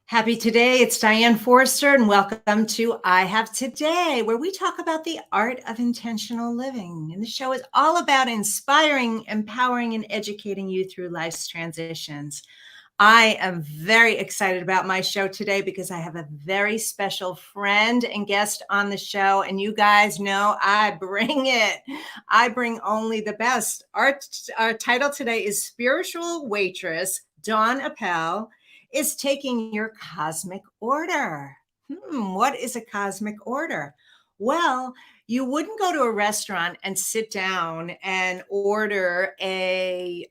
Happy today. It's Diane Forster, and welcome to I Have Today, where we talk about the art of intentional living. And the show is all about inspiring, empowering, and educating you through life's transitions. I am very excited about my show today because I have a very special friend and guest on the show. And you guys know I bring it. I bring only the best. Our title today is Spiritual Waitress. Dawn Appel is taking your cosmic order. What is a cosmic order? Well, you wouldn't go to a restaurant and sit down and order a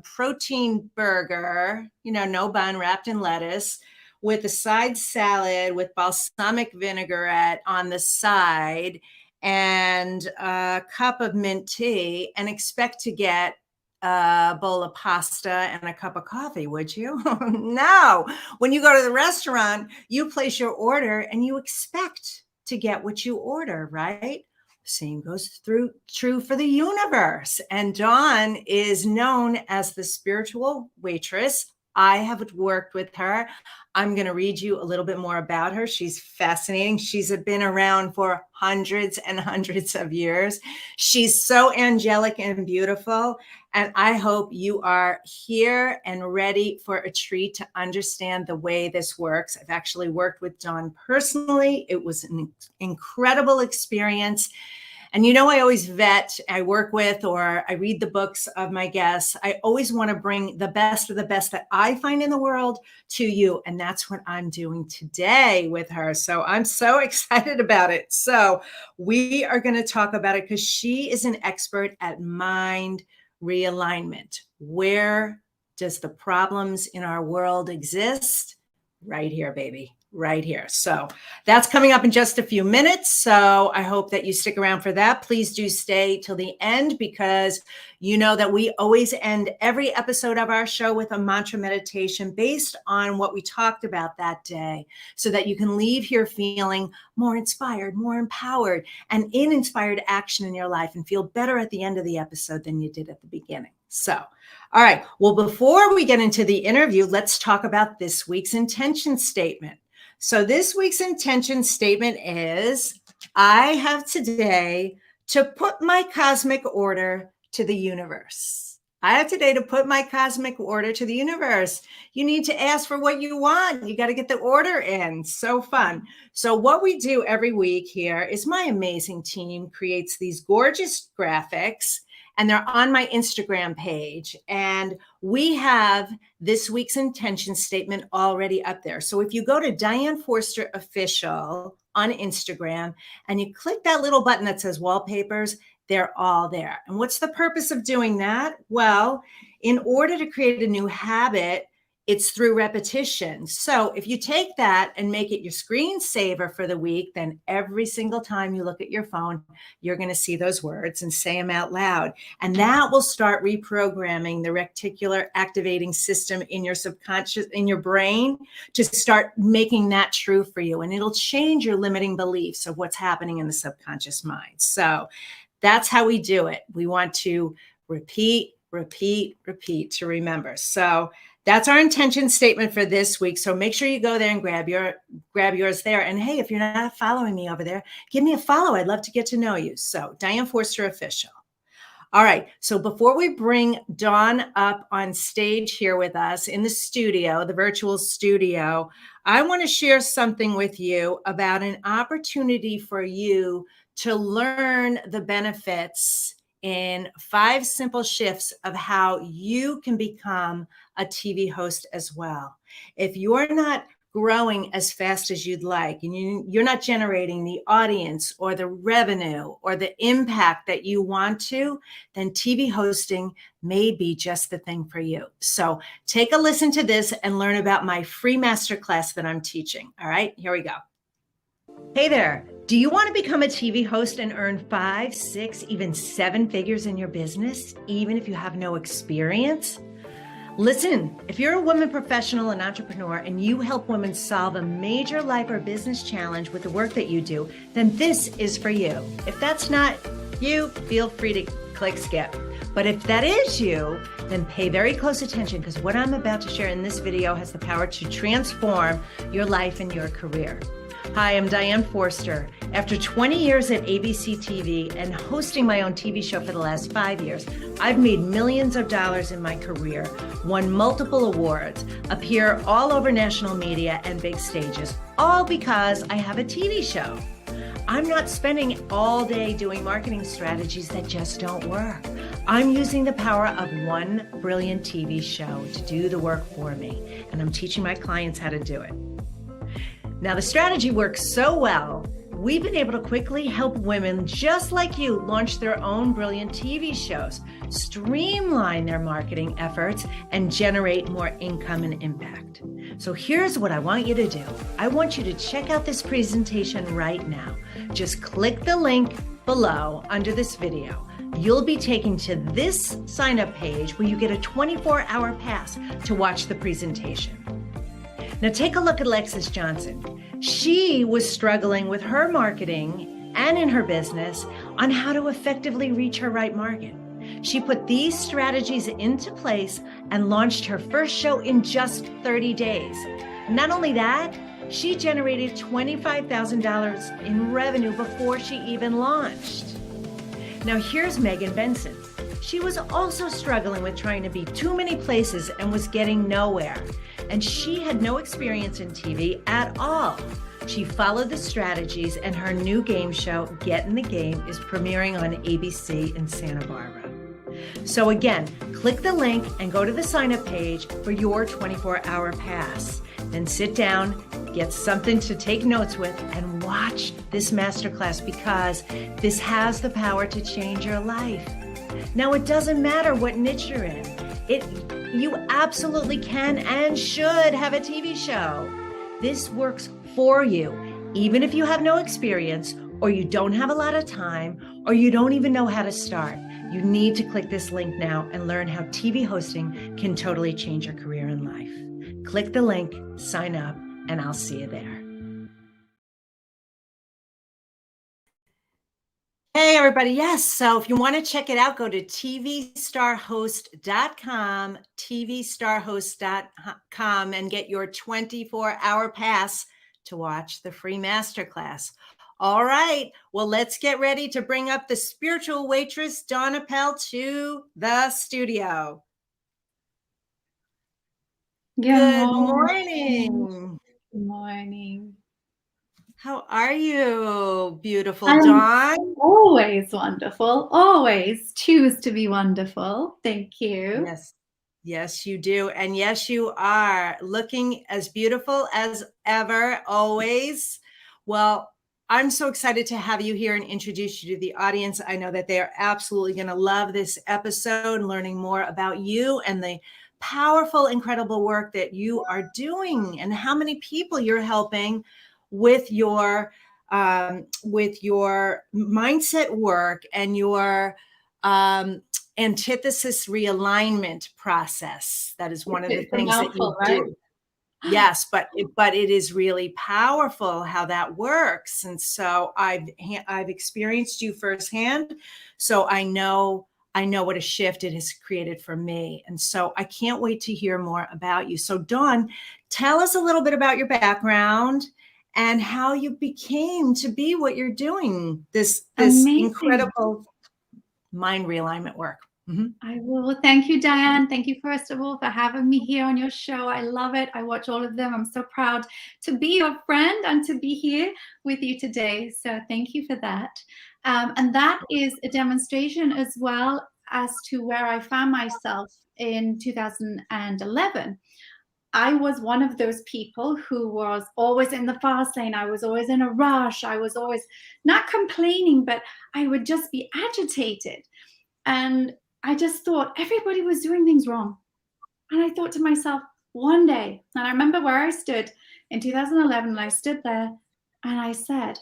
protein burger, no bun, wrapped in lettuce, with a side salad with balsamic vinaigrette on the side and a cup of mint tea, and expect to get a bowl of pasta and a cup of coffee, would you? No. When you go to the restaurant, you place your order and you expect to get what you order, right? Same goes true for the universe. And Dawn is known as the spiritual waitress. I have worked with her. I'm going to read you a little bit more about her. She's fascinating. She's been around for hundreds and hundreds of years. She's so angelic and beautiful. And I hope you are here and ready for a treat to understand the way this works. I've actually worked with Dawn personally. It was an incredible experience. And I always vet, I work with, or I read the books of my guests. I always want to bring the best of the best that I find in the world to you. And that's what I'm doing today with her. So I'm so excited about it. So we are going to talk about it because she is an expert at mind realignment. Where does the problems in our world exist? Right here, baby. Right here. So that's coming up in just a few minutes. So I hope that you stick around for that. Please do stay till the end, because you know that we always end every episode of our show with a mantra meditation based on what we talked about that day, so that you can leave here feeling more inspired, more empowered, and in inspired action in your life, and feel better at the end of the episode than you did at the beginning. So, all right. Well, before we get into the interview, let's talk about this week's intention statement. So this week's intention statement is, I have today to put my cosmic order to the universe. I have today to put my cosmic order to the universe. You need to ask for what you want. You got to get the order in. So fun. So what we do every week here is my amazing team creates these gorgeous graphics, and they're on my Instagram page. And we have this week's intention statement already up there. So if you go to Diane Forster Official on Instagram and you click that little button that says wallpapers, they're all there. And what's the purpose of doing that? Well, in order to create a new habit, it's through repetition. So if you take that and make it your screensaver for the week, then every single time you look at your phone, you're going to see those words and say them out loud. And that will start reprogramming the reticular activating system in your subconscious, in your brain, to start making that true for you. And it'll change your limiting beliefs of what's happening in the subconscious mind. So that's how we do it. We want to repeat to remember. So that's our intention statement for this week. So make sure you go there and grab yours there. And hey, if you're not following me over there, give me a follow. I'd love to get to know you. So Diane Forster Official. All right. So before we bring Dawn up on stage here with us in the studio, the virtual studio, I want to share something with you about an opportunity for you to learn the benefits in 5 simple shifts of how you can become a TV host as well. If you're not growing as fast as you'd like, and you're not generating the audience or the revenue or the impact that you want to, then TV hosting may be just the thing for you. So take a listen to this and learn about my free masterclass that I'm teaching. All right, here we go. Hey there. Do you want to become a TV host and earn 5, 6, even 7 figures in your business, even if you have no experience? Listen, if you're a woman professional and entrepreneur and you help women solve a major life or business challenge with the work that you do, then this is for you. If that's not you, feel free to click skip. But if that is you, then pay very close attention, because what I'm about to share in this video has the power to transform your life and your career. Hi, I'm Diane Forster. After 20 years at ABC TV and hosting my own TV show for the last 5 years, I've made millions of dollars in my career, won multiple awards, appear all over national media and big stages, all because I have a TV show. I'm not spending all day doing marketing strategies that just don't work. I'm using the power of one brilliant TV show to do the work for me, and I'm teaching my clients how to do it. Now, the strategy works so well, we've been able to quickly help women just like you launch their own brilliant TV shows, streamline their marketing efforts, and generate more income and impact. So here's what I want you to do. I want you to check out this presentation right now. Just click the link below under this video. You'll be taken to this sign-up page where you get a 24-hour pass to watch the presentation. Now take a look at Alexis Johnson. She was struggling with her marketing and in her business on how to effectively reach her right market. She put these strategies into place and launched her first show in just 30 days. Not only that, she generated $25,000 in revenue before she even launched. Now here's Megan Benson. She was also struggling with trying to be too many places and was getting nowhere. And she had no experience in TV at all. She followed the strategies, and her new game show, Get in the Game, is premiering on ABC in Santa Barbara. So again, click the link and go to the sign-up page for your 24-hour pass. Then sit down, get something to take notes with, and watch this masterclass, because this has the power to change your life. Now, it doesn't matter what niche you're in. You absolutely can and should have a TV show. This works for you, even if you have no experience, or you don't have a lot of time, or you don't even know how to start. You need to click this link now and learn how TV hosting can totally change your career and life. Click the link, sign up, and I'll see you there. Hey, everybody. Yes. So if you want to check it out, go to tvstarhost.com, tvstarhost.com, and get your 24-hour pass to watch the free masterclass. All right. Well, let's get ready to bring up the spiritual waitress, Dawn Appel, to the studio. Good morning. Good morning. How are you, beautiful Dawn? Always wonderful. Always choose to be wonderful. Thank you. Yes. Yes, you do. And yes, you are looking as beautiful as ever, always. Well, I'm so excited to have you here and introduce you to the audience. I know that they are absolutely going to love this episode, learning more about you and the powerful, incredible work that you are doing and how many people you're helping with your mindset work and your antithesis realignment process. That is one of the things that you do. Yes, but it is really powerful how that works. And so I've experienced you firsthand. So I know what a shift it has created for me. And so I can't wait to hear more about you. So Dawn, tell us a little bit about your background and how you became to be what you're doing, this incredible mind realignment work. Mm-hmm. I will. Thank you, Diane. Thank you, first of all, for having me here on your show. I love it. I watch all of them. I'm so proud to be your friend and to be here with you today. So thank you for that. And that is a demonstration as well as to where I found myself in 2011. I was one of those people who was always in the fast lane. I was always in a rush. I was always not complaining, but I would just be agitated. And I just thought everybody was doing things wrong. And I thought to myself, one day, and I remember where I stood in 2011, and I stood there and I said,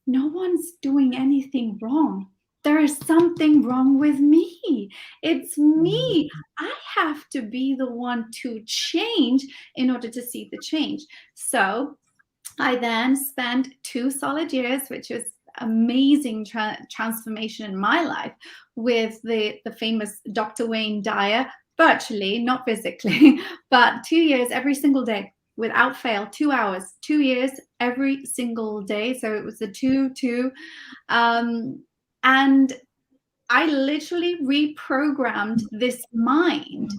no one's doing anything wrong. There is something wrong with me. It's me. I have to be the one to change in order to see the change. So I then spent 2 solid years, which was amazing transformation in my life with the famous Dr. Wayne Dyer, virtually, not physically, but 2 years every single day without fail, 2 hours, 2 years every single day. So it was the 2-2. And I literally reprogrammed this mind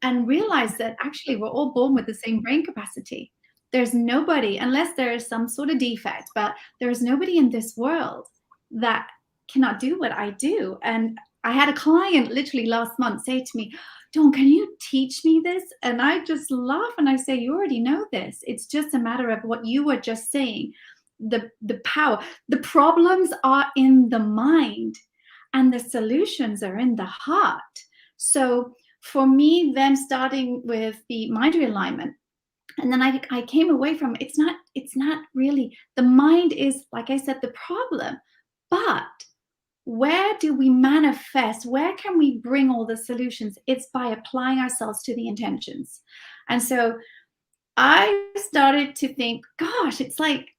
and realized that actually we're all born with the same brain capacity. There's nobody, unless there is some sort of defect, but there is nobody in this world that cannot do what I do. And I had a client literally last month say to me, Dawn, can you teach me this? And I just laugh and I say, you already know this. It's just a matter of what you were just saying. The power, the problems are in the mind and the solutions are in the heart. So for me, then starting with the mind realignment, and then I came away from it's not really, the mind is, like I said, the problem, but where do we manifest? Where can we bring all the solutions? It's by applying ourselves to the intentions. And so I started to think, gosh, it's like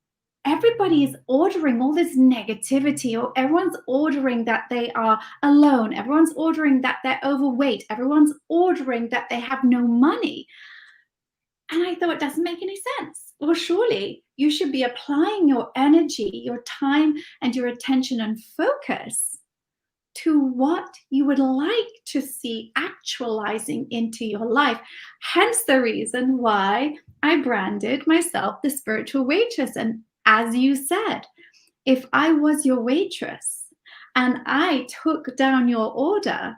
everybody is ordering all this negativity, or everyone's ordering that they are alone. Everyone's ordering that they're overweight. Everyone's ordering that they have no money. And I thought, it doesn't make any sense. Well, surely you should be applying your energy, your time, and your attention and focus to what you would like to see actualizing into your life. Hence the reason why I branded myself the Spiritual Waitress. And as you said, if I was your waitress and I took down your order,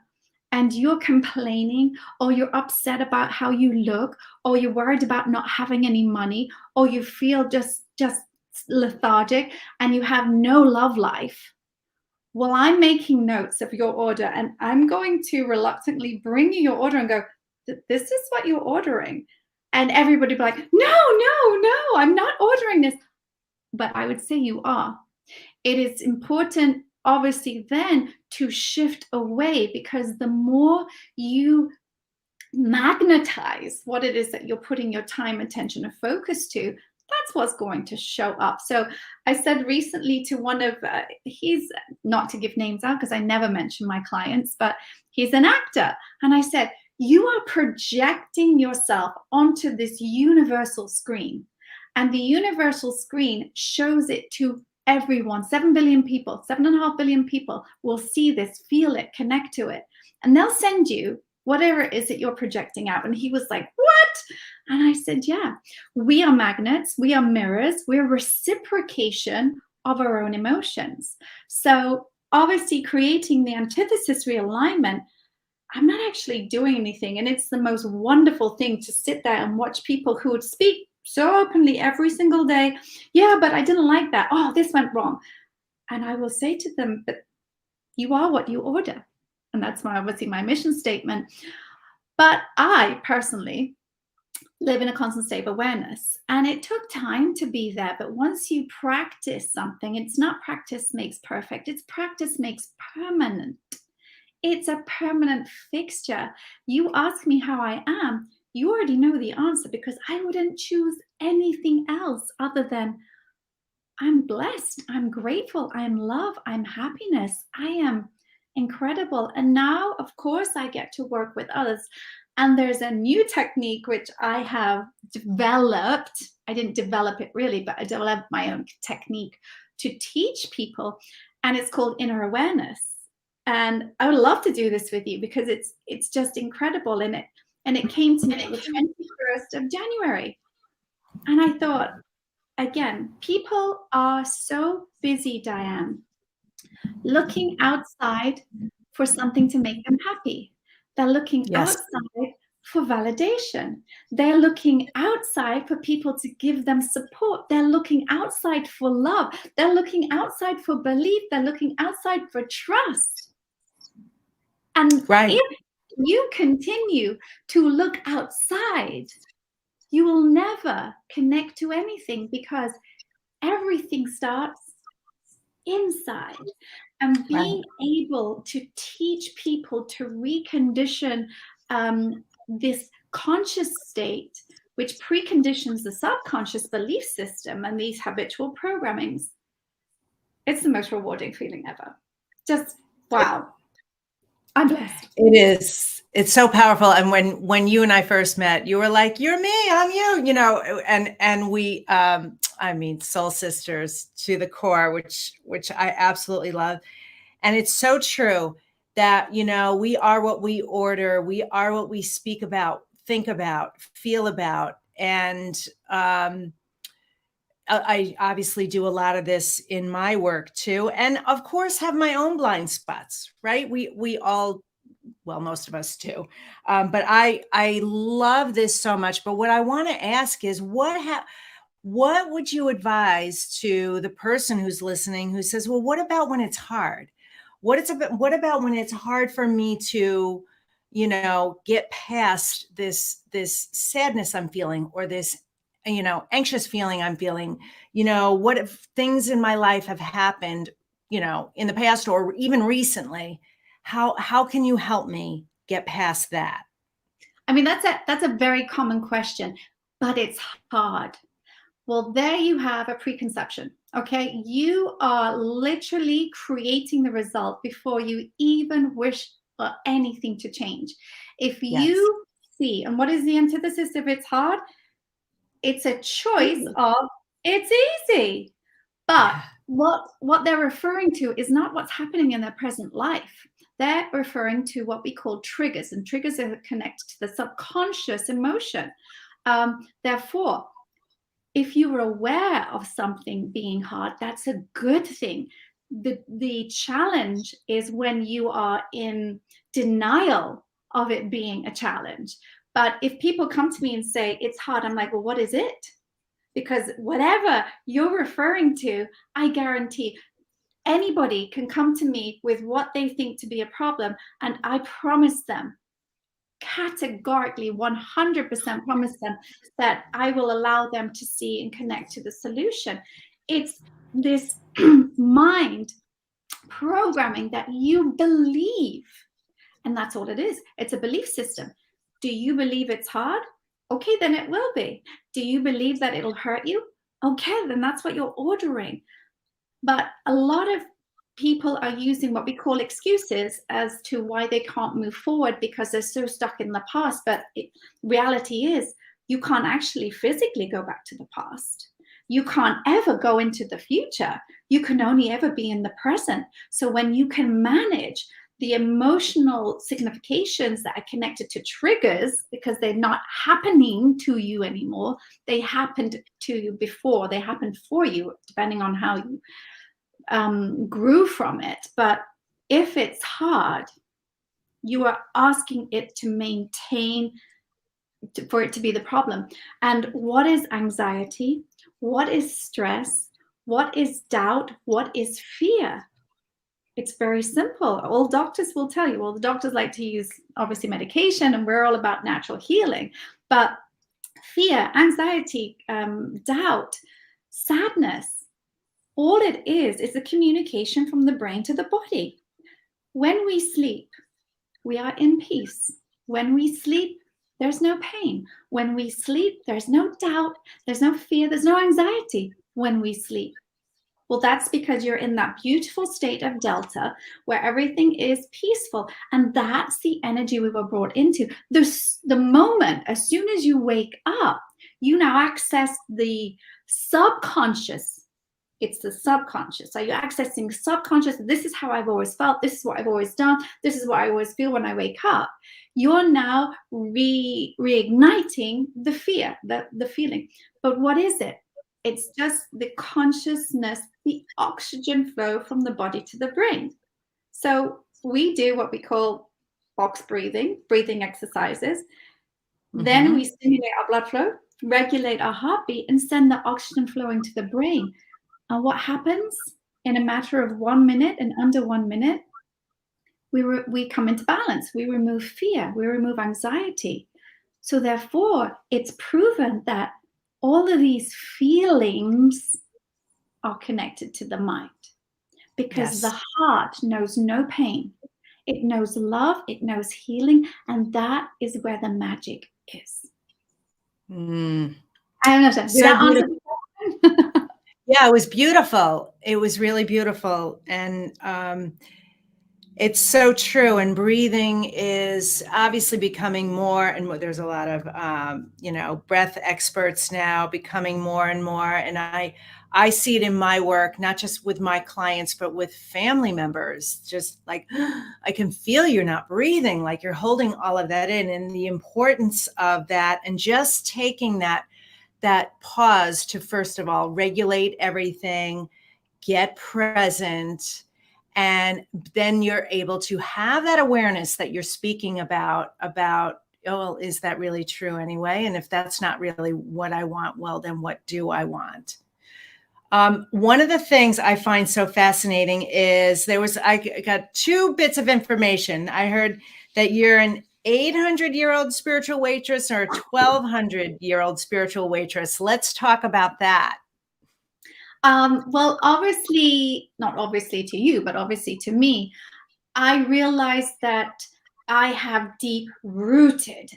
and you're complaining, or you're upset about how you look, or you're worried about not having any money, or you feel just lethargic and you have no love life, well, I'm making notes of your order and I'm going to reluctantly bring you your order and go, this is what you're ordering. And everybody be like, no, I'm not ordering this. But I would say you are. It is important, obviously, then to shift away, because the more you magnetize what it is that you're putting your time, attention, and focus to, that's what's going to show up. So I said recently to one of, he's, not to give names out because I never mention my clients, but he's an actor. And I said, you are projecting yourself onto this universal screen. And the universal screen shows it to everyone. 7 billion people, 7.5 billion people will see this, feel it, connect to it. And they'll send you whatever it is that you're projecting out. And he was like, what? And I said, yeah, we are magnets, we are mirrors, we're reciprocation of our own emotions. So obviously creating the antithesis realignment, I'm not actually doing anything. And it's the most wonderful thing to sit there and watch people who would speak so openly every single day. Yeah, but I didn't like that. Oh, this went wrong. And I will say to them, but you are what you order. And that's obviously my mission statement. But I personally live in a constant state of awareness. And it took time to be there. But once you practice something, it's not practice makes perfect. It's practice makes permanent. It's a permanent fixture. You ask me how I am, you already know the answer, because I wouldn't choose anything else other than I'm blessed, I'm grateful, I'm love, I'm happiness, I am incredible. And now, of course, I get to work with others. And there's a new technique which I have developed. I didn't develop it really, but I developed my own technique to teach people. And it's called inner awareness. And I would love to do this with you because it's just incredible. And it came to me the 21st of January. And I thought, again, people are so busy, Diane, looking outside for something to make them happy. They're looking outside for validation. They're looking outside for people to give them support. They're looking outside for love. They're looking outside for belief. They're looking outside for trust. And if you continue to look outside, you will never connect to anything, because everything starts inside. And being able to teach people to recondition this conscious state, which preconditions the subconscious belief system and these habitual programmings. It's the most rewarding feeling ever. Just, wow. I'm blessed. It is. It's so powerful. And when you and I first met, you were like, "You're me, I'm you," and we, I mean, soul sisters to the core, which I absolutely love. And it's so true that, we are what we order. We are what we speak about, think about, feel about. And I obviously do a lot of this in my work too. And of course have my own blind spots, right? We all, well, most of us do. But I love this so much. But what I want to ask is what would you advise to the person who's listening who says, well, what about when it's hard? What about when it's hard for me to, get past this sadness I'm feeling, or this, anxious feeling I'm feeling? What if things in my life have happened, in the past or even recently? How can you help me get past that? I mean, that's a very common question, but it's hard. Well, there you have a preconception. Okay. You are literally creating the result before you even wish for anything to change. If Yes. you see, and what is the antithesis of it's hard? It's a choice of it's easy. But Yeah. what they're referring to is not what's happening in their present life. They're referring to what we call triggers, and triggers are connected to the subconscious emotion. Therefore, if you were aware of something being hard, that's a good thing. The challenge is when you are in denial of it being a challenge. But if people come to me and say it's hard, I'm like, well, what is it? Because whatever you're referring to, I guarantee anybody can come to me with what they think to be a problem, and I promise them, categorically 100% promise them, that I will allow them to see and connect to the solution. It's this mind programming that you believe, and that's all it is. It's a belief system. Do you believe it's hard? Okay, then it will be. Do you believe that it'll hurt you? Okay, then that's what you're ordering. But a lot of people are using what we call excuses as to why they can't move forward because they're so stuck in the past. But reality is, you can't actually physically go back to the past. You can't ever go into the future. You can only ever be in the present. So when you can manage the emotional significations that are connected to triggers, because they're not happening to you anymore, they happened to you before, they happened for you, depending on how you grew from it. But if it's hard, you are asking it to maintain, for it to be the problem. And what is anxiety? What is stress? What is doubt? What is fear? It's very simple. All doctors will tell you. Well, the doctors like to use, obviously, medication, and we're all about natural healing. But fear, anxiety, doubt, sadness, all it is a communication from the brain to the body. When we sleep, we are in peace. When we sleep, there's no pain. When we sleep, there's no doubt, there's no fear, there's no anxiety when we sleep. Well, that's because you're in that beautiful state of delta where everything is peaceful. And that's the energy we were brought into. The moment, as soon as you wake up, you now access the subconscious. It's the subconscious. So you're accessing subconscious. This is how I've always felt. This is what I've always done. This is what I always feel when I wake up. You're now reigniting the fear, the feeling. But what is it? It's just the consciousness, the oxygen flow from the body to the brain. So we do what we call box breathing exercises. Mm-hmm. Then we stimulate our blood flow, regulate our heartbeat, and send the oxygen flowing to the brain. And what happens in a matter of 1 minute and under 1 minute? We come into balance. We remove fear. We remove anxiety. So therefore, it's proven that all of these feelings are connected to the mind, because the heart knows no pain. It knows love. It knows healing. And that is where the magic is. I don't know. Did that answer the question? Yeah, it was beautiful. It was really beautiful. And it's so true. And breathing is obviously becoming more and more. There's a lot of, breath experts now becoming more and more. And I see it in my work, not just with my clients, but with family members. Just like, I can feel you're not breathing, like you're holding all of that in, and the importance of that, and just taking that pause to, first of all, regulate everything, get present, and then you're able to have that awareness that you're speaking about, oh, well, is that really true anyway? And if that's not really what I want, well, then what do I want? One of the things I find so fascinating is I got two bits of information. I heard that you're an 800-year-old spiritual waitress or a 1,200-year-old spiritual waitress. Let's talk about that. Well, obviously, not obviously to you, but obviously to me, I realized that I have deep-rooted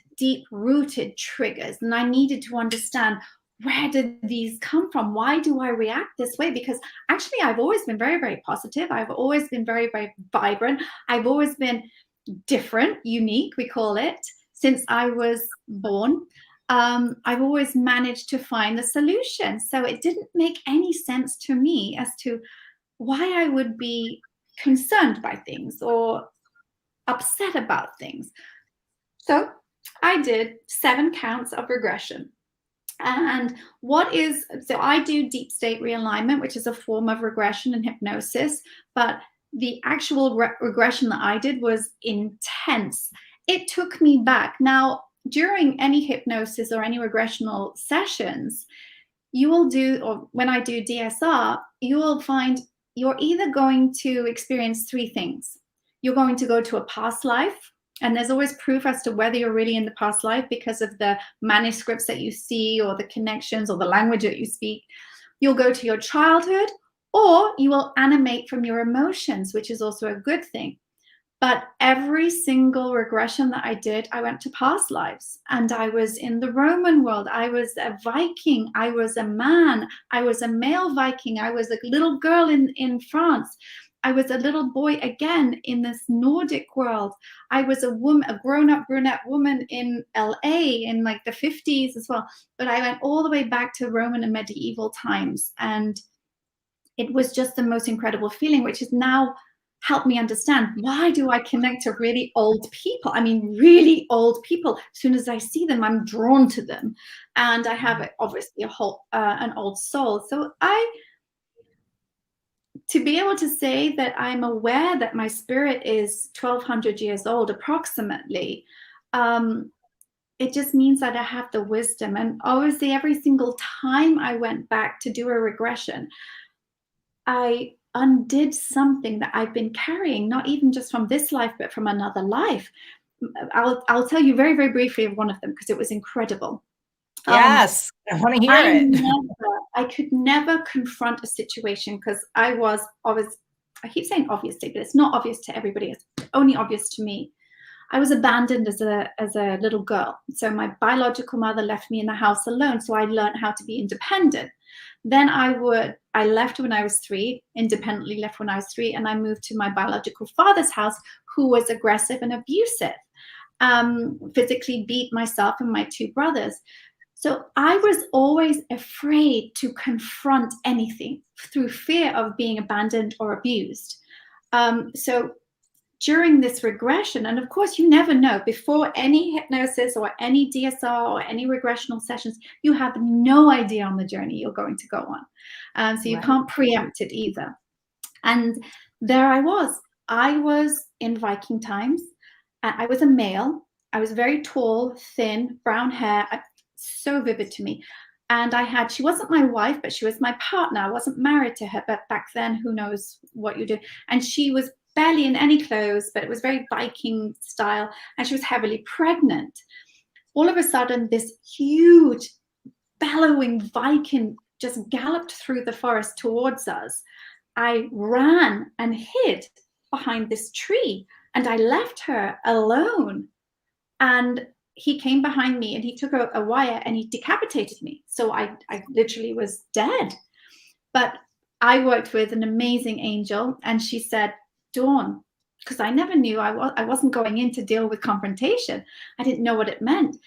triggers, and I needed to understand, where did these come from? Why do I react this way? Because actually, I've always been very, very positive. I've always been very, very vibrant. I've always been different, unique, we call it, since I was born. I've always managed to find the solution. So it didn't make any sense to me as to why I would be concerned by things or upset about things. So I did 7 counts of regression. And so I do deep state realignment, which is a form of regression and hypnosis, but the actual regression that I did was intense. It took me back. Now, during any hypnosis or any regressional sessions, you will do, or when I do DSR, you will find you're either going to experience 3 things. You're going to go to a past life, and there's always proof as to whether you're really in the past life because of the manuscripts that you see or the connections or the language that you speak. You'll go to your childhood, or you will animate from your emotions, which is also a good thing. But every single regression that I did, I went to past lives. And I was in the Roman world. I was a Viking. I was a man. I was a male Viking. I was a little girl in France. I was a little boy again in this Nordic world. I was a woman, a grown-up brunette woman in LA in like the 50s as well. But I went all the way back to Roman and medieval times. And it was just the most incredible feeling, which has now helped me understand, why do I connect to really old people? I mean, really old people. As soon as I see them, I'm drawn to them. And I have obviously an old soul. So to be able to say that I'm aware that my spirit is 1,200 years old approximately, it just means that I have the wisdom. And obviously every single time I went back to do a regression, I undid something that I've been carrying, not even just from this life, but from another life. I'll tell you very, very briefly of one of them because it was incredible. Yes, I want to hear it. I could never confront a situation because I keep saying obviously, but it's not obvious to everybody. It's only obvious to me. I was abandoned as a little girl. So my biological mother left me in the house alone. So I learned how to be independent. Then I left when I was 3, independently left when I was 3, and I moved to my biological father's house, who was aggressive and abusive, physically beat myself and my 2 brothers. So I was always afraid to confront anything through fear of being abandoned or abused. So during this regression, and of course you never know, before any hypnosis or any DSR or any regressional sessions, you have no idea on the journey you're going to go on. So you can't preempt it either. And there I was in Viking times, and I was a male. I was very tall, thin, brown hair, so vivid to me. And she wasn't my wife, but she was my partner. I wasn't married to her, but back then, who knows what you do. And she was barely in any clothes, but it was very Viking style, and she was heavily pregnant. All of a sudden, this huge bellowing Viking just galloped through the forest towards us. I ran and hid behind this tree, and I left her alone. And he came behind me and he took a wire and he decapitated me. So I literally was dead. But I worked with an amazing angel, and she said, Dawn, because I never knew, I wasn't going in to deal with confrontation. I didn't know what it meant.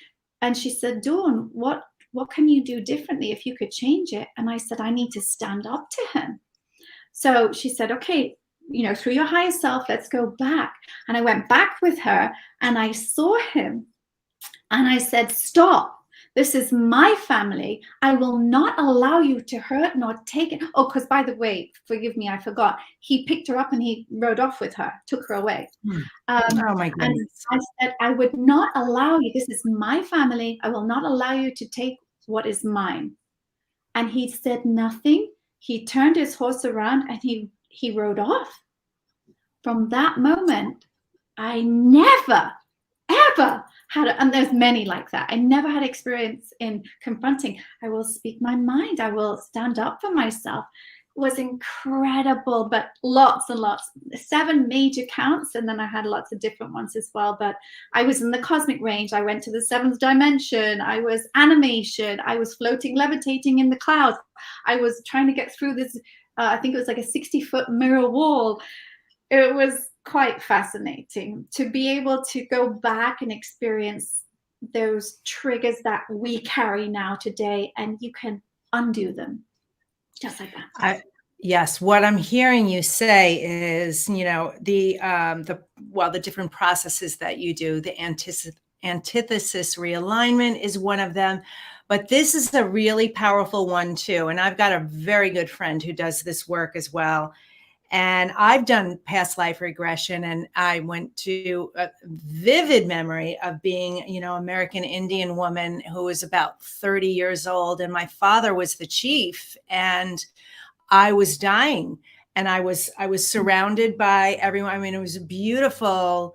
And she said, Dawn, what can you do differently if you could change it? And I said, I need to stand up to him. So she said, okay, through your higher self, let's go back. And I went back with her, and I saw him, and I said, stop. This is my family. I will not allow you to hurt nor take it. Oh, because by the way, forgive me, I forgot. He picked her up and he rode off with her, took her away. Oh my And goodness. I said, I would not allow you. This is my family. I will not allow you to take what is mine. And he said nothing. He turned his horse around and he rode off. From that moment, I never, ever had, and there's many like that. I never had experience in confronting. I will speak my mind. I will stand up for myself. It was incredible, but lots and lots, 7 major counts. And then I had lots of different ones as well. But I was in the cosmic range. I went to the 7th dimension. I was animation. I was floating, levitating in the clouds. I was trying to get through this, I think it was like a 60-foot mirror wall. It was quite fascinating to be able to go back and experience those triggers that we carry now today, and you can undo them just like that. Yes, what I'm hearing you say is, the different processes that you do, the antithesis realignment is one of them, but this is a really powerful one too. And I've got a very good friend who does this work as well. And I've done past life regression, and I went to a vivid memory of being, American Indian woman who was about 30 years old. And my father was the chief, and I was dying, and I was surrounded by everyone. I mean, it was a beautiful,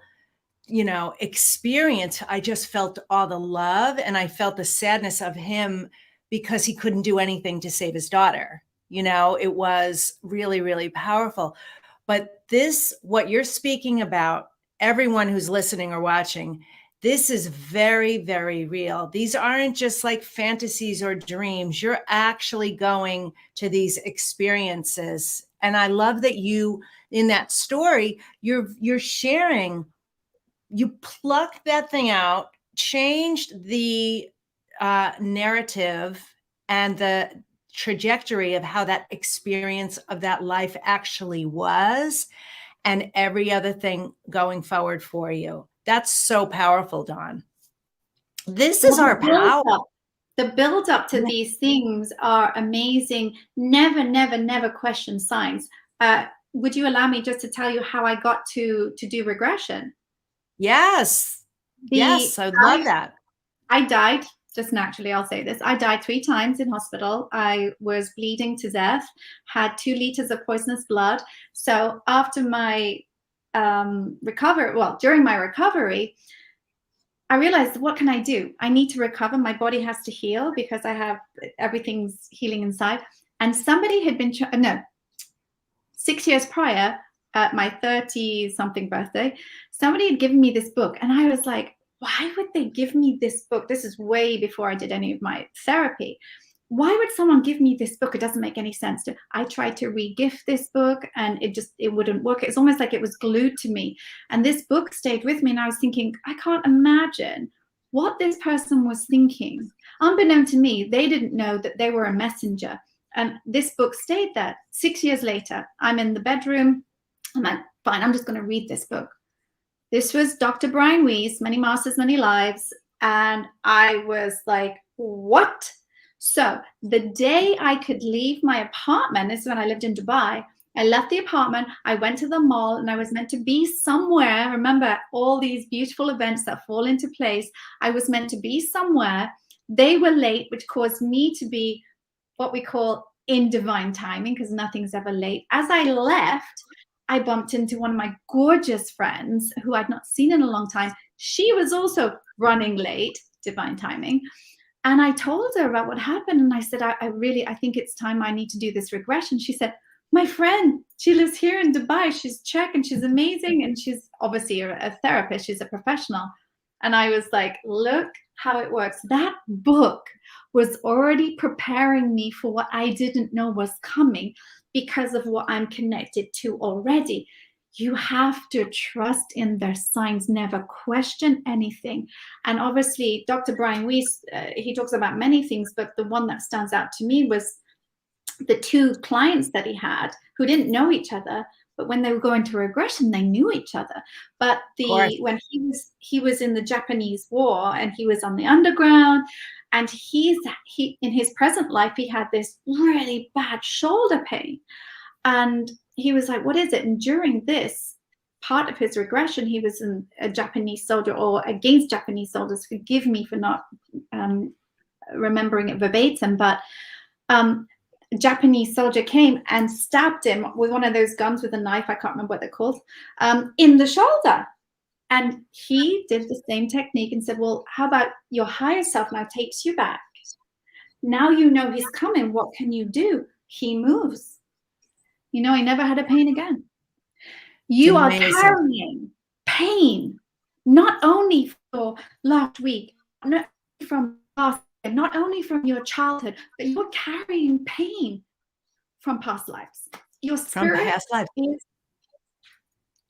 experience. I just felt all the love, and I felt the sadness of him because he couldn't do anything to save his daughter. It was really, really powerful. But what you're speaking about, everyone who's listening or watching, this is very, very real. These aren't just like fantasies or dreams. You're actually going to these experiences. And I love that in that story, you're sharing, you plucked that thing out, changed the narrative and the trajectory of how that experience of that life actually was, and every other thing going forward for you. That's so powerful, Dawn. This is our power. The build up to these things are amazing. Never, never, never question signs. Would you allow me just to tell you how I got to do regression? Yes. Yes, I'd love that. I died. Just naturally, I'll say this. I died 3 times in hospital. I was bleeding to death, had 2 liters of poisonous blood. So after my during my recovery, I realized, what can I do? I need to recover. My body has to heal because everything's healing inside. And somebody had been, 6 years prior, at my 30-something birthday, somebody had given me this book. And I was like, why would they give me this book? This is way before I did any of my therapy. Why would someone give me this book? It doesn't make any sense. I tried to re-gift this book, and it wouldn't work. It's almost like it was glued to me. And this book stayed with me, and I was thinking, I can't imagine what this person was thinking. Unbeknown to me, they didn't know that they were a messenger. And this book stayed there. 6 years later, I'm in the bedroom. I'm like, fine, I'm just going to read this book. This was Dr. Brian Weiss, Many Masters, Many Lives. And I was like, what? So the day I could leave my apartment, this is when I lived in Dubai, I left the apartment, I went to the mall, and I was meant to be somewhere. Remember, all these beautiful events that fall into place. I was meant to be somewhere. They were late, which caused me to be what we call in divine timing, because nothing's ever late. As I left, I bumped into one of my gorgeous friends who I'd not seen in a long time. She was also running late, divine timing. And I told her about what happened. And I said, I think it's time I need to do this regression. She said, my friend, she lives here in Dubai. She's Czech and she's amazing. And she's obviously a therapist. She's a professional. And I was like, look how it works. That book was already preparing me for what I didn't know was coming because of what I'm connected to already. You have to trust in their signs, never question anything. And obviously, Dr. Brian Weiss, he talks about many things, but the one that stands out to me was the two clients that he had who didn't know each other, but when they were going to regression, they knew each other. But when he was in the Japanese war and he was on the underground, and he in his present life, he had this really bad shoulder pain. And he was like, what is it? And during this part of his regression, he was a Japanese soldier, or against Japanese soldiers. Forgive me for not remembering it verbatim, but a Japanese soldier came and stabbed him with one of those guns with a knife, I can't remember what they're called, in the shoulder. And he did the same technique and said, well, how about your higher self now takes you back? Now you know he's coming. What can you do? He moves. He never had a pain again. You are carrying pain, not only for last week, not from last year, not only from your childhood, but you're carrying pain from past lives. Your spirit from past lives.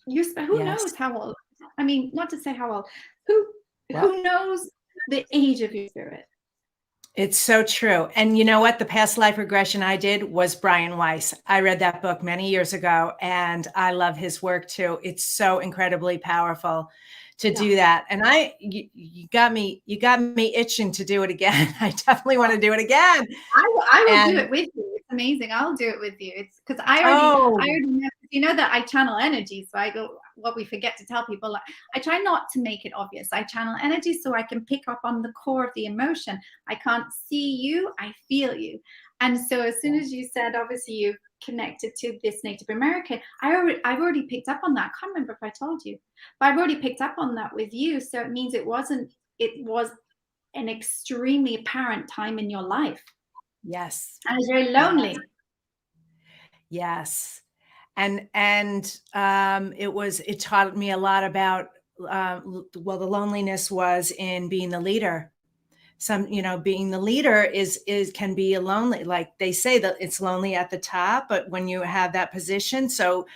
Who knows how old? I mean, not to say how old. Who knows the age of your spirit? It's so true. And you know what? The past life regression I did was Brian Weiss. I read that book many years ago, and I love his work too. It's so incredibly powerful to do that. And you got me itching to do it again. I definitely want to do it again. I will do it with you. It's amazing. I'll do it with you. It's because I already know, that I channel energy. So I go, what we forget to tell people, I try not to make it obvious. I channel energy so I can pick up on the core of the emotion. I can't see you, I feel you. And so as soon as you said, obviously you've connected to this Native American, I've already picked up on that. I can't remember if I told you, but I've already picked up on that with you. So it means it was an extremely apparent time in your life. Yes. And it's very lonely. Yes. And it taught me a lot about, the loneliness was in being the leader. Being the leader can be a lonely, like they say that it's lonely at the top, but when you have that position. So,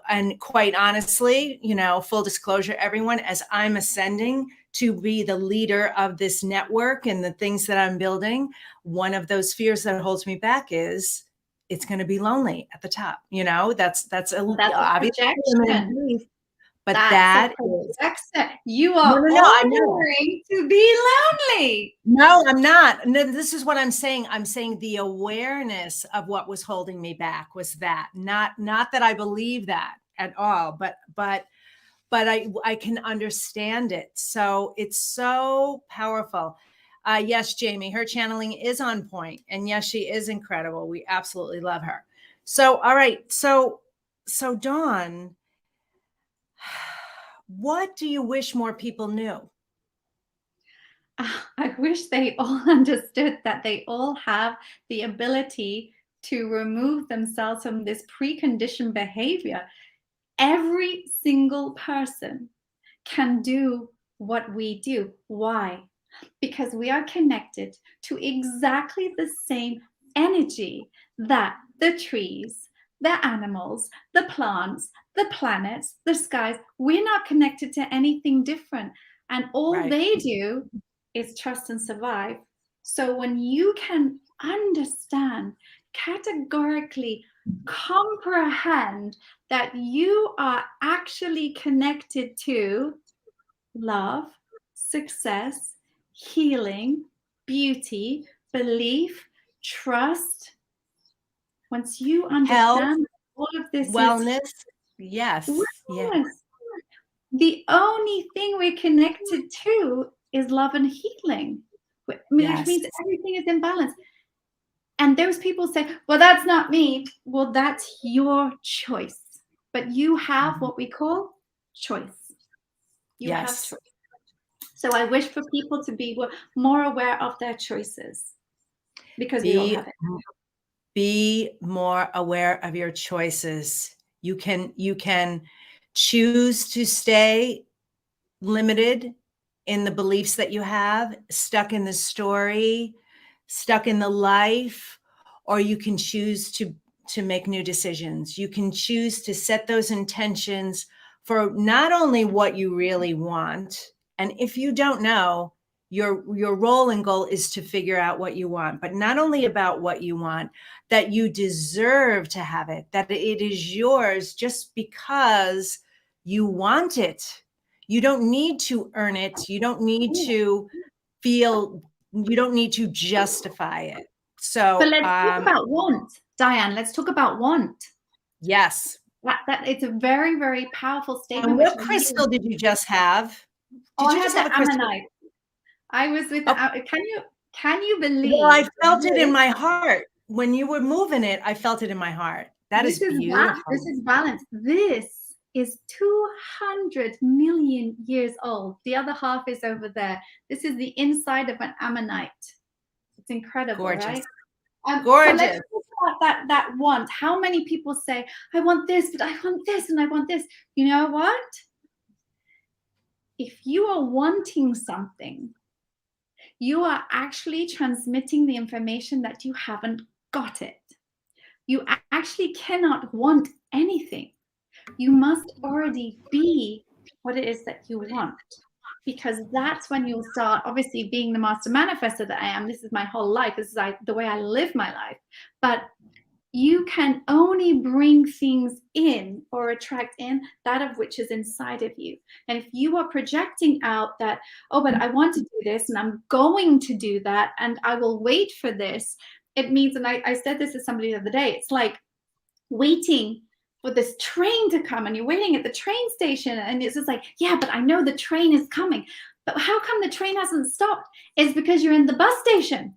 and quite honestly, full disclosure, everyone, as I'm ascending to be the leader of this network and the things that I'm building, one of those fears that holds me back is it's going to be lonely at the top. That's a projection. But you are ordering to be lonely. No, I'm not. No, this is what I'm saying. I'm saying the awareness of what was holding me back was that, not that I believe that at all, but I can understand it. So it's so powerful. Yes, Jamie, her channeling is on point, and yes, she is incredible. We absolutely love her. So, all right. So Dawn, what do you wish more people knew? I wish they all understood that they all have the ability to remove themselves from this preconditioned behavior. Every single person can do what we do. Why? Because we are connected to exactly the same energy that the trees, the animals, the plants, the planets, the skies, we're not connected to anything different. And all they do is trust and survive. So when you can understand, categorically comprehend that you are actually connected to love, success, healing, beauty, belief, trust. Once you understand all of this, wellness, yes. The only thing we're connected to is love and healing, which means everything is in balance. And those people say, well, that's not me. Well, that's your choice. But you have what we call choice. You have choice. So I wish for people to be more aware of their choices, because we all have it. Be more aware of your choices. You can choose to stay limited in the beliefs that you have, stuck in the story, stuck in the life, or you can choose to make new decisions. You can choose to set those intentions for not only what you really want, and if you don't know, your role and goal is to figure out what you want, but not only about what you want, that you deserve to have it, that it is yours just because you want it. You don't need to earn it. You don't need to feel, you don't need to justify it. So, but let's talk about want, Diane. Let's talk about want. Yes. That it's a very, very powerful statement. And what crystal did you just have? Did you just have a crystal? Ammonite. I was with the, can you believe? Well, I felt it in my heart. When you were moving it, I felt it in my heart. That is beautiful. This is balance. This is 200 million years old. The other half is over there. This is the inside of an ammonite. It's incredible, Gorgeous. right? Gorgeous. So let's talk about that want. How many people say, I want this, but I want this, and I want this. You know what? If you are wanting something, you are actually transmitting the information that you haven't got it. You actually cannot want anything. You must already be what it is that you want, because that's when you'll start, obviously, being the master manifestor that I am. This is my whole life. This is the way I live my life. But you can only bring things in or attract in that of which is inside of you. And if you are projecting out that, oh, but I want to do this and I'm going to do that and I will wait for this, it means, and I said this to somebody the other day, it's like waiting for this train to come, and you're waiting at the train station, and it's just like, yeah, but I know the train is coming. But how come the train hasn't stopped? It's because you're in the bus station.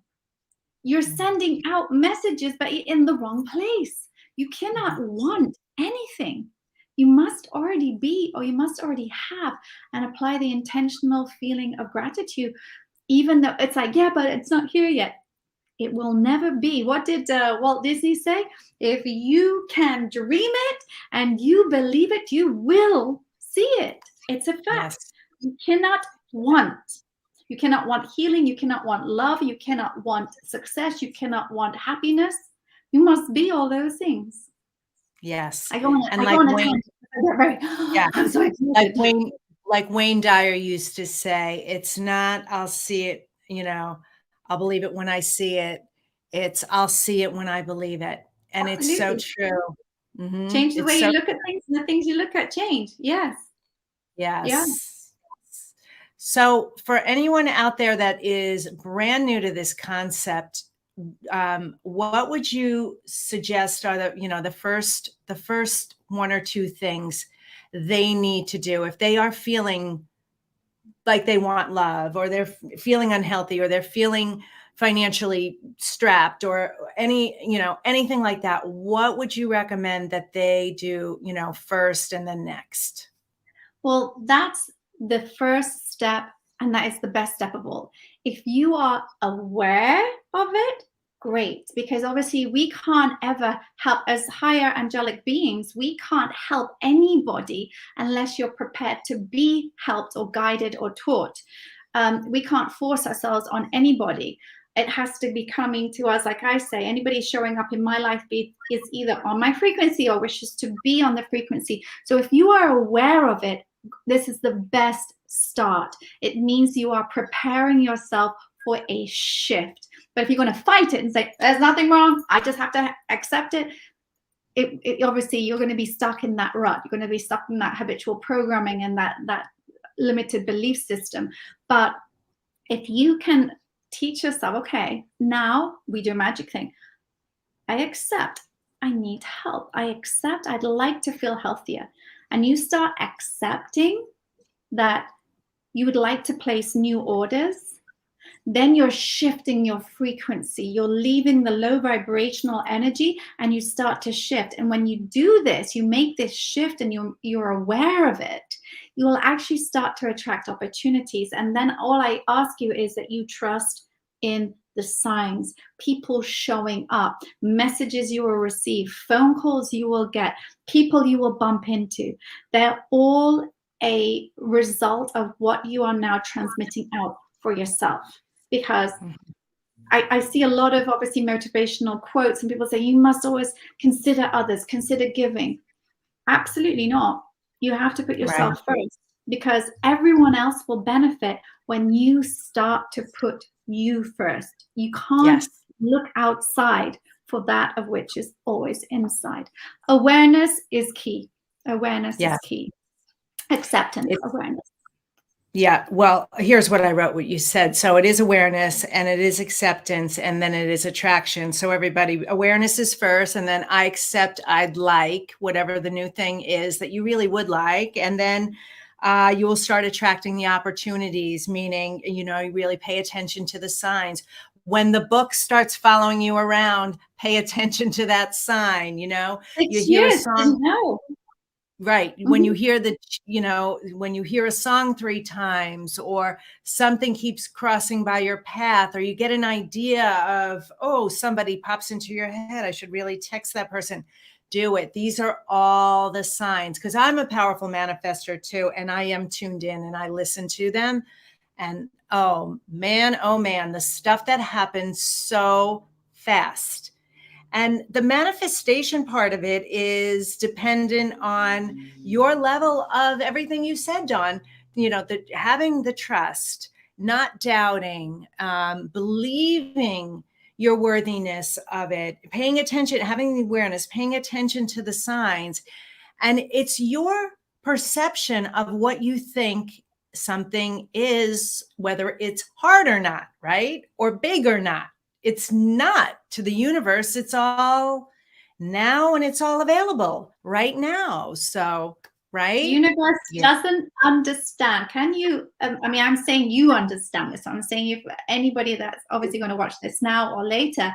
You're sending out messages, but you're in the wrong place. You cannot want anything. You must already be, or you must already have, and apply the intentional feeling of gratitude, even though it's like, yeah, but it's not here yet. It will never be. What did Walt Disney say? If you can dream it and you believe it, you will see it. It's a fact. Yes. You cannot want. You cannot want healing. You cannot want love. You cannot want success. You cannot want happiness. You must be all those things. Yes. I go on Wayne, yeah. I'm so excited. Like Wayne Dyer used to say, it's not, I'll see it, I'll believe it when I see it. It's, I'll see it when I believe it. And Absolutely. It's so true. Mm-hmm. Change the way you look at things, and the things you look at change. Yes. Yes. Yeah. So for anyone out there that is brand new to this concept, what would you suggest are the first one or two things they need to do if they are feeling like they want love, or they're feeling unhealthy, or they're feeling financially strapped, or anything like that? What would you recommend that they do, first and then next? Well, that's the first step, and that is the best step of all. If you are aware of it, great, because obviously we can't ever help, as higher angelic beings, we can't help anybody unless you're prepared to be helped or guided or taught. We can't force ourselves on anybody. It has to be coming to us. Like I say, anybody showing up in my life is either on my frequency or wishes to be on the frequency. So if you are aware of it, this is the best start. It means you are preparing yourself for a shift. But if you're going to fight it and say, there's nothing wrong, I just have to accept it, obviously you're going to be stuck in that rut. You're going to be stuck in that habitual programming and that limited belief system. But if you can teach yourself, okay, now we do a magic thing. I accept I need help. I accept I'd like to feel healthier. And you start accepting that you would like to place new orders, then you're shifting your frequency. You're leaving the low vibrational energy and you start to shift. And when you do this, you make this shift and you're aware of it, you will actually start to attract opportunities. And then all I ask you is that you trust in the signs, people showing up, messages you will receive, phone calls you will get, people you will bump into. They're all a result of what you are now transmitting out for yourself. Because I see a lot of obviously motivational quotes and people say, you must always consider others, consider giving. Absolutely not. You have to put yourself first, because everyone else will benefit when you start to put you first. You can't look outside for that of which is always inside. Awareness is key. Awareness is key. Acceptance, awareness. Yeah. Well, here's what I wrote, what you said. So it is awareness, and it is acceptance, and then it is attraction. So everybody, awareness is first, and then I accept, I'd like whatever the new thing is that you really would like. And then you will start attracting the opportunities, meaning, you really pay attention to the signs. When the book starts following you around, pay attention to that sign. You hear a song. Right. Mm-hmm. When you hear when you hear a song 3 times, or something keeps crossing by your path, or you get an idea of, oh, somebody pops into your head, I should really text that person. Do it. These are all the signs, because I'm a powerful manifester too. And I am tuned in and I listen to them. And oh man, the stuff that happens so fast. And the manifestation part of it is dependent on your level of everything you said, Dawn. Having the trust, not doubting, believing your worthiness of it, paying attention, having the awareness, paying attention to the signs. And it's your perception of what you think something is, whether it's hard or not, right? Or big or not. It's not to the universe. It's all now, and it's all available right now. So, right? The universe doesn't understand. Can you, I'm saying you understand this. I'm saying if anybody that's obviously going to watch this now or later,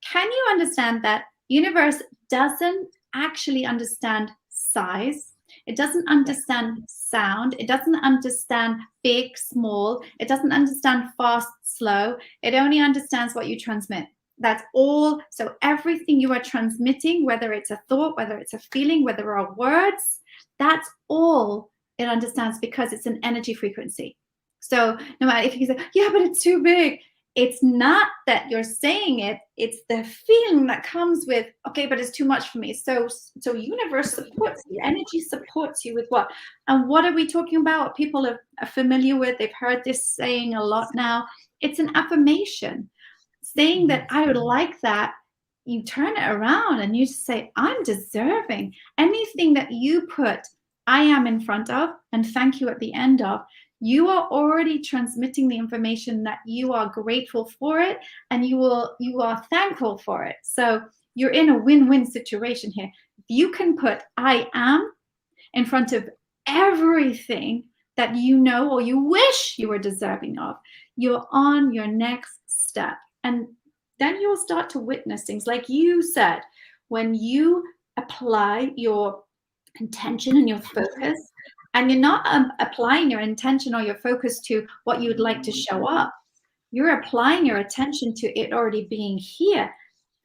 can you understand that universe doesn't actually understand size? It doesn't understand sound. It doesn't understand big, small. It doesn't understand fast, slow. It only understands what you transmit. That's all. So everything you are transmitting, whether it's a thought, whether it's a feeling, whether there are words, that's all it understands, because it's an energy frequency. So no matter if you say, yeah, but it's too big. It's not that you're saying it, it's the feeling that comes with, okay, but it's too much for me. So universe supports you, energy supports you with what? And what are we talking about? People are familiar with, they've heard this saying a lot now. It's an affirmation. Saying that I would like that, you turn it around and you say, I'm deserving. Anything that you put, I am in front of, and thank you at the end of, you are already transmitting the information that you are grateful for it, and you are thankful for it. So you're in a win-win situation here. You can put I am in front of everything that you know or you wish you were deserving of. You're on your next step. And then you'll start to witness things like you said, when you apply your intention and your focus, and you're not applying your intention or your focus to what you would like to show up. You're applying your attention to it already being here.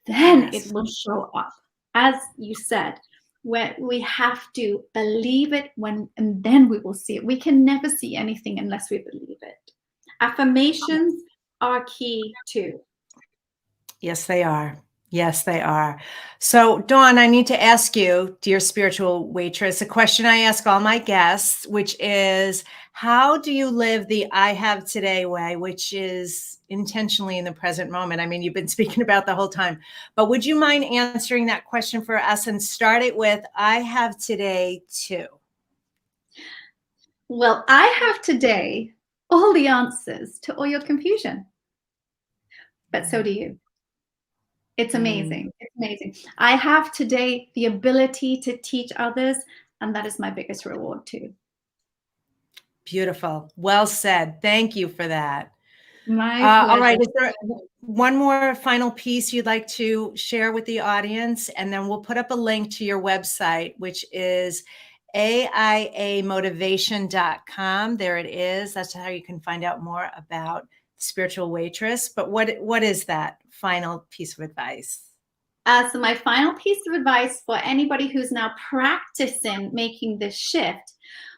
Then it will show up. As you said, when we have to believe it, and then we will see it. We can never see anything unless we believe it. Affirmations are key too. Yes, they are. Yes, they are. So, Dawn, I need to ask you, dear spiritual waitress, a question I ask all my guests, which is, how do you live the I have today way, which is intentionally in the present moment? I mean, you've been speaking about the whole time, but would you mind answering that question for us and start it with, I have today too? Well, I have today all the answers to all your confusion, but so do you. It's amazing. It's amazing. I have today the ability to teach others, and that is my biggest reward too. Beautiful. Well said. Thank you for that. My pleasure. All right. Is there one more final piece you'd like to share with the audience? And then we'll put up a link to your website, which is aiamotivation.com. There it is. That's how you can find out more about Spiritual Waitress. But what is that final piece of advice? So my final piece of advice for anybody who's now practicing making this shift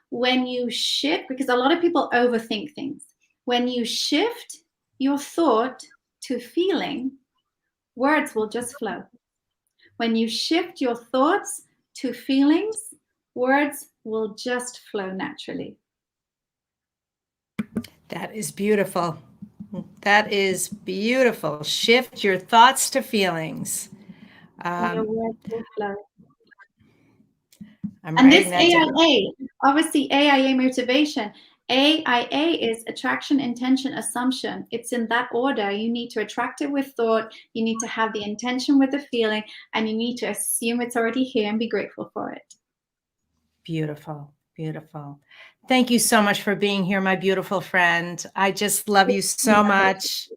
when you shift, because a lot of people overthink things, when you shift your thought to feeling, words will just flow. When you shift your thoughts to feelings, words will just flow naturally. That is beautiful. That is beautiful. Shift your thoughts to feelings. And your words will flow. And this AIA, obviously AIA motivation. AIA is attraction, intention, assumption. It's in that order. You need to attract it with thought. You need to have the intention with the feeling, and you need to assume it's already here and be grateful for it. Beautiful, beautiful. Thank you so much for being here, my beautiful friend. I just love you so much.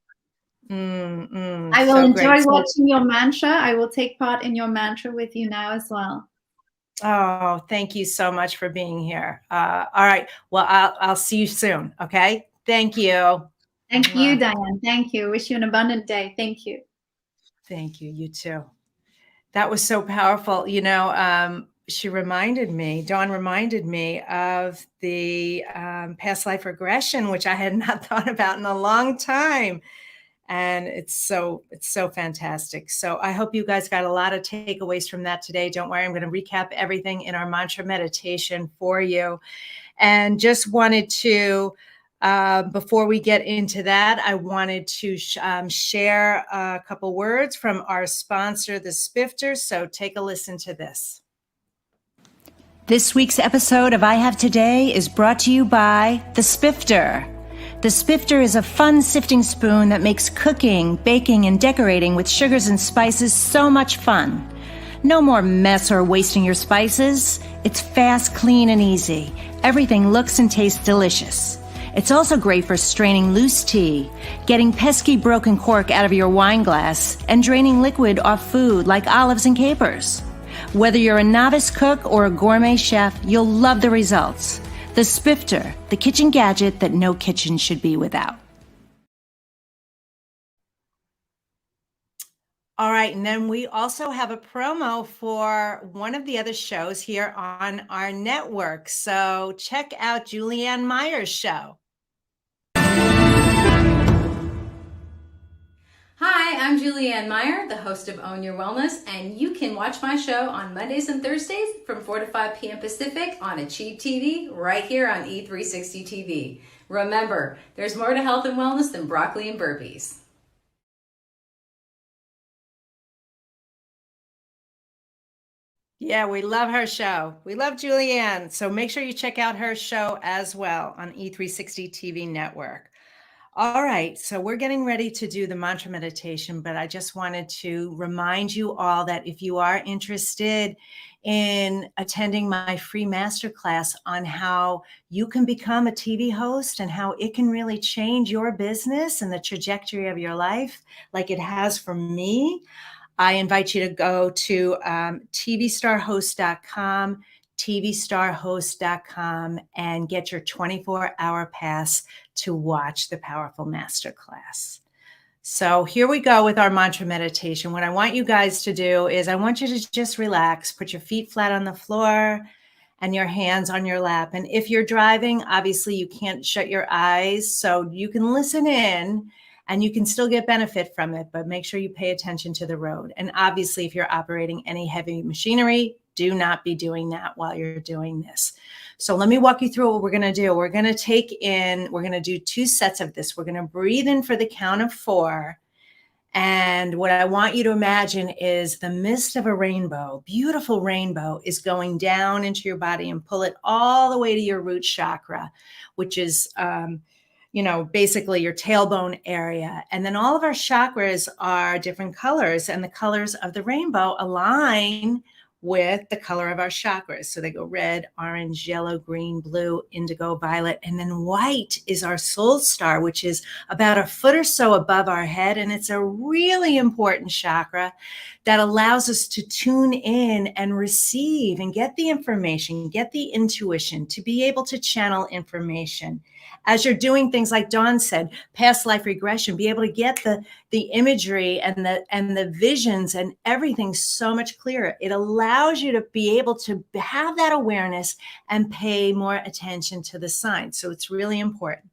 I will enjoy watching your mantra. I will take part in your mantra with you now as well. Oh, thank you so much for being here. All right. Well, I'll see you soon. Okay. Thank you. Thank you, Diane. Thank you. Wish you an abundant day. Thank you. Thank you. You too. That was so powerful. You know, Dawn reminded me of the past life regression, which I had not thought about in a long time. And it's so fantastic. So I hope you guys got a lot of takeaways from that today. Don't worry, I'm going to recap everything in our mantra meditation for you. And just wanted to, before we get into that, I wanted to share a couple words from our sponsor, the Spifter. So take a listen to this. This week's episode of I Have Today is brought to you by the Spifter. The Spifter is a fun sifting spoon that makes cooking, baking, and decorating with sugars and spices so much fun. No more mess or wasting your spices. It's fast, clean, and easy. Everything looks and tastes delicious. It's also great for straining loose tea, getting pesky broken cork out of your wine glass, and draining liquid off food like olives and capers. Whether you're a novice cook or a gourmet chef, you'll love the results. The Spifter, the kitchen gadget that no kitchen should be without. All right, and then we also have a promo for one of the other shows here on our network. So check out Julianne Meyer's show. Hi, I'm Julianne Meyer, the host of Own Your Wellness, and you can watch my show on Mondays and Thursdays from 4 to 5 p.m. Pacific on Achieve TV right here on E360 TV. Remember, there's more to health and wellness than broccoli and burpees. Yeah, we love her show. We love Julianne. So make sure you check out her show as well on E360 TV network. All right, so we're getting ready to do the mantra meditation, but I just wanted to remind you all that if you are interested in attending my free masterclass on how you can become a TV host and how it can really change your business and the trajectory of your life like it has for me, I invite you to go to tvstarhost.com, tvstarhost.com, and get your 24-hour pass to watch the powerful masterclass. So here we go with our mantra meditation. What I want you guys to do is I want you to just relax, put your feet flat on the floor and your hands on your lap. And if you're driving, obviously you can't shut your eyes, so you can listen in and you can still get benefit from it, but make sure you pay attention to the road. And obviously, if you're operating any heavy machinery, do not be doing that while you're doing this. So let me walk you through what we're gonna do. We're gonna do 2 sets of this. We're gonna breathe in for the count of 4. And what I want you to imagine is the mist of a rainbow, beautiful rainbow, is going down into your body and pull it all the way to your root chakra, which is, basically your tailbone area. And then all of our chakras are different colors, and the colors of the rainbow align with the color of our chakras. So they go red, orange, yellow, green, blue, indigo, violet. And then white is our soul star, which is about a foot or so above our head. And it's a really important chakra that allows us to tune in and receive and get the information, get the intuition, to be able to channel information. As you're doing things like Dawn said, past life regression, be able to get the imagery and the visions and everything so much clearer. It allows allows you to be able to have that awareness and pay more attention to the signs. So it's really important.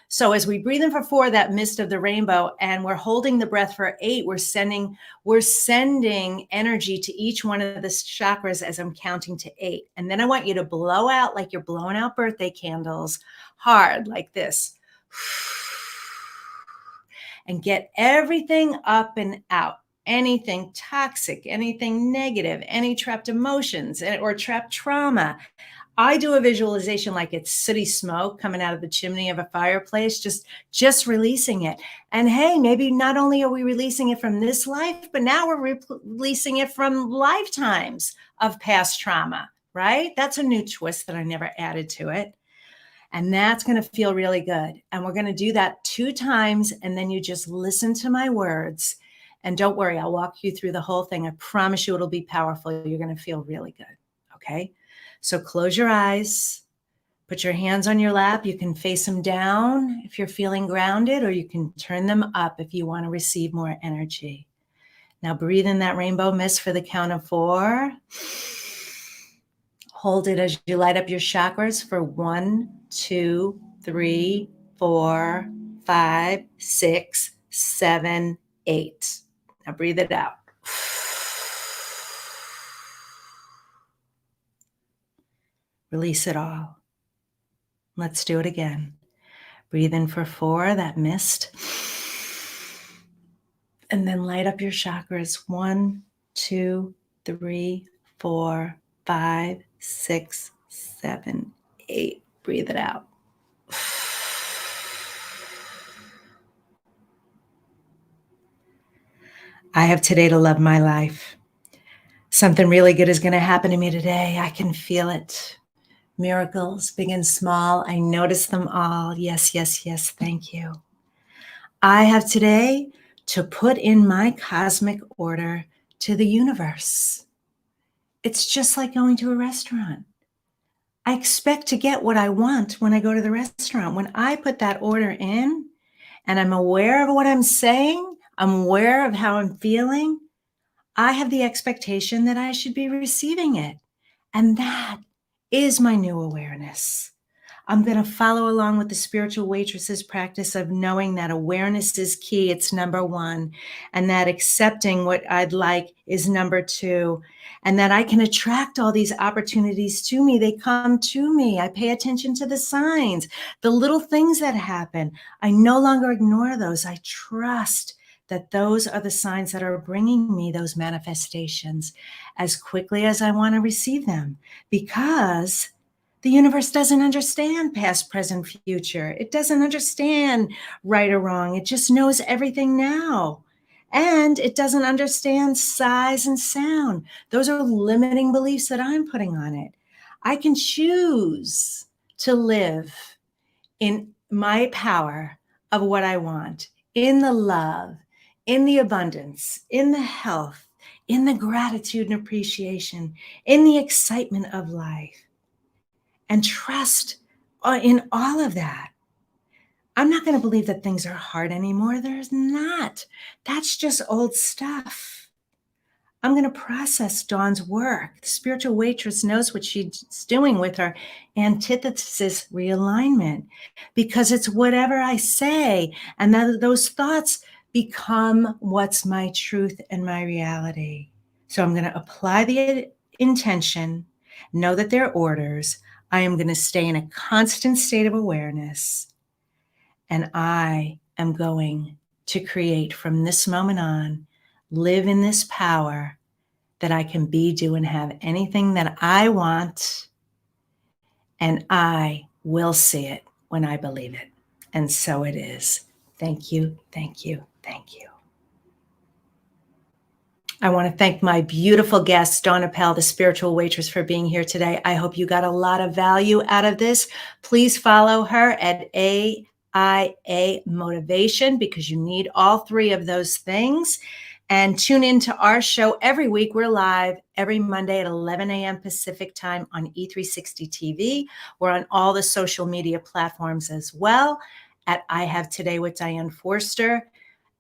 So as we breathe in for 4, that mist of the rainbow, and we're holding the breath for 8, we're sending energy to each one of the chakras as I'm counting to 8. And then I want you to blow out like you're blowing out birthday candles, hard like this. And get everything up and out. Anything toxic, anything negative, any trapped emotions or trapped trauma. I do a visualization like it's sooty smoke coming out of the chimney of a fireplace, just releasing it. And hey, maybe not only are we releasing it from this life, but now we're releasing it from lifetimes of past trauma, right? That's a new twist that I never added to it. And that's going to feel really good. And we're going to do that 2 times. And then you just listen to my words. And don't worry, I'll walk you through the whole thing. I promise you it'll be powerful. You're going to feel really good. Okay? So close your eyes. Put your hands on your lap. You can face them down if you're feeling grounded, or you can turn them up if you want to receive more energy. Now breathe in that rainbow mist for the count of 4. Hold it as you light up your chakras for 1, 2, 3, 4, 5, 6, 7, 8. Now breathe it out. Release it all. Let's do it again. Breathe in for 4, that mist. And then light up your chakras. 1, 2, 3, 4, 5, 6, 7, 8. Breathe it out. I have today to love my life. Something really good is going to happen to me today. I can feel it. Miracles, big and small. I notice them all. Yes, yes, yes. Thank you. I have today to put in my cosmic order to the universe. It's just like going to a restaurant. I expect to get what I want when I go to the restaurant. When I put that order in and I'm aware of what I'm saying, I'm aware of how I'm feeling, I have the expectation that I should be receiving it. And that is my new awareness. I'm going to follow along with the Spiritual Waitress's practice of knowing that awareness is key. It's number 1. And that accepting what I'd like is number 2. And that I can attract all these opportunities to me. They come to me. I pay attention to the signs, the little things that happen. I no longer ignore those. I trust that those are the signs that are bringing me those manifestations as quickly as I want to receive them, because the universe doesn't understand past, present, future. It doesn't understand right or wrong. It just knows everything now. And it doesn't understand size and sound. Those are limiting beliefs that I'm putting on it. I can choose to live in my power of what I want, in the love, in the abundance, in the health, in the gratitude and appreciation, in the excitement of life. And trust in all of that. I'm not going to believe that things are hard anymore. There's not. That's just old stuff. I'm going to process Dawn's work. The Spiritual Waitress knows what she's doing with her antithesis realignment, because it's whatever I say, and those thoughts become what's my truth and my reality. So I'm going to apply the intention, know that they're orders. I am going to stay in a constant state of awareness, and I am going to create from this moment on, live in this power that I can be, do, and have anything that I want, and I will see it when I believe it. And so it is. Thank you, thank you, thank you. I want to thank my beautiful guest, Dawn Appel, the Spiritual Waitress, for being here today. I hope you got a lot of value out of this. Please follow her at AIA Motivation, because you need all 3 of those things. And tune into our show every week. We're live every Monday at 11 a.m. Pacific time on E360 TV. We're on all the social media platforms as well at I Have Today with Diane Forster.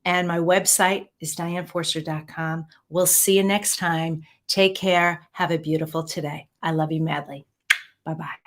And my website is dianeforster.com. We'll see you next time. Take care. Have a beautiful today. I love you madly. Bye-bye.